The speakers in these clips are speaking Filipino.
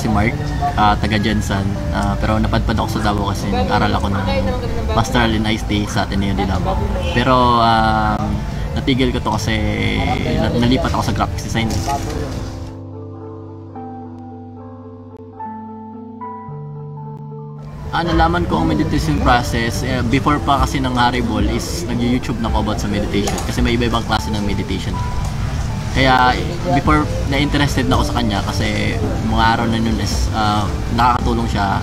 si Mark, taga Jensen. Pero napadpad ako sa Davao kasi nag-aral ako ng Pastoral in IST sa Ateneo de Davao. Pero natigil ko to kasi nalipat ako sa graphics design. Nalaman ko ang meditation process before pa kasi ng Haribol is nag-YouTube na ako about sa meditation kasi may iba-ibang klase ng meditation. Kaya before na-interested na ako sa kanya kasi mga araw na yun is nakakatulong siya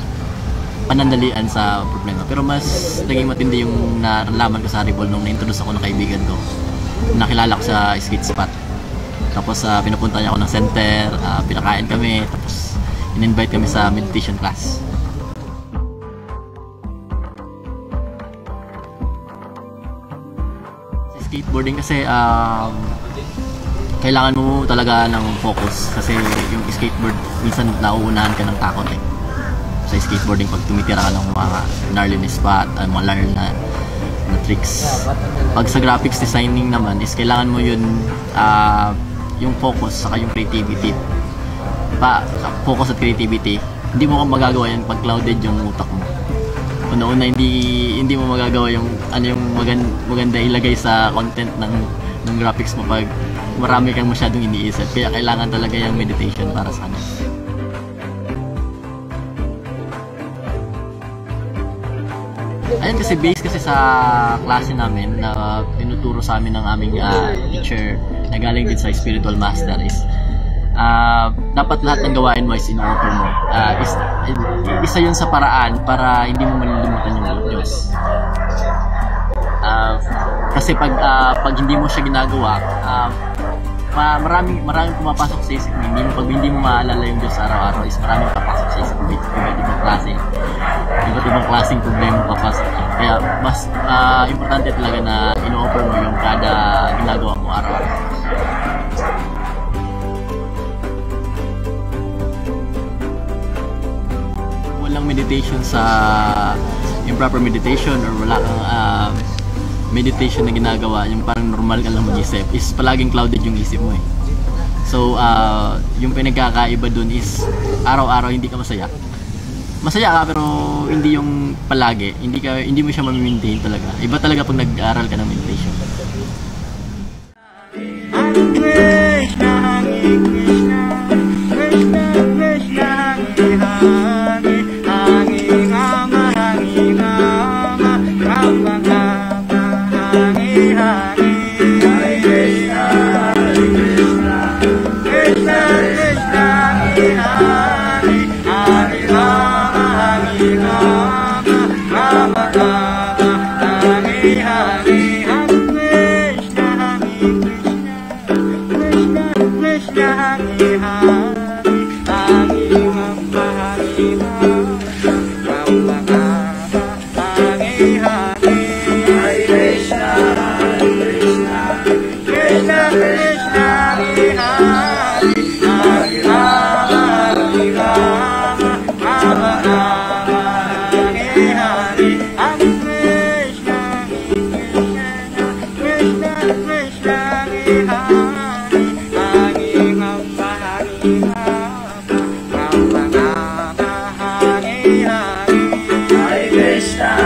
panandalian sa problema. Pero mas naging matindi yung nalaman ko sa Haribol nung na-introduce ako ng kaibigan ko. Nakilala ko sa skate spot. Tapos pinapunta niya ako ng center, pinakain kami, tapos in-invite kami sa meditation class. Skateboarding kasi kailangan mo talaga ng focus kasi yung skateboard minsan nauunahan ka ng takot sa skateboarding pag tumitira ka ng mga gnarly na spot, mga gnarly na tricks. Pag sa graphics designing naman is kailangan mo yun yung focus saka yung creativity. Focus at creativity, hindi mo magagawa yan pag clouded yung utak mo. Una-una hindi mo magagawa yung yung maganda ilagay sa content ng graphics mo pag marami kang masyadong iniisip. Kaya kailangan talaga yung meditation para sa kanya. Ayun kasi based kasi sa klase namin na tinuturo sa amin ng aming teacher na galing din sa spiritual master is dapat lahat ng gawain mo is in-offer mo. Isa yun sa paraan para hindi mo malilimutan yung Diyos. Kasi pag hindi mo siya ginagawa, maraming pumapasok sa isip mo. Pag hindi mo maalala yung Diyos araw-araw is maraming papasok sa isip mo. Iba't ibang klaseng problema papasok. Kaya mas importante talaga na in-offer mo yung kada ginagawa mo araw-araw. Walang meditation sa improper meditation or wala kang meditation na ginagawa, yung parang normal ka lang mag-isip is palaging clouded yung isip mo eh. So yung pinagkakaiba dun is araw-araw hindi ka masaya. Masaya ka pero hindi yung palagi, hindi mo siya ma-maintain talaga. Iba talaga pag nag-aaral ka ng meditation. Krishna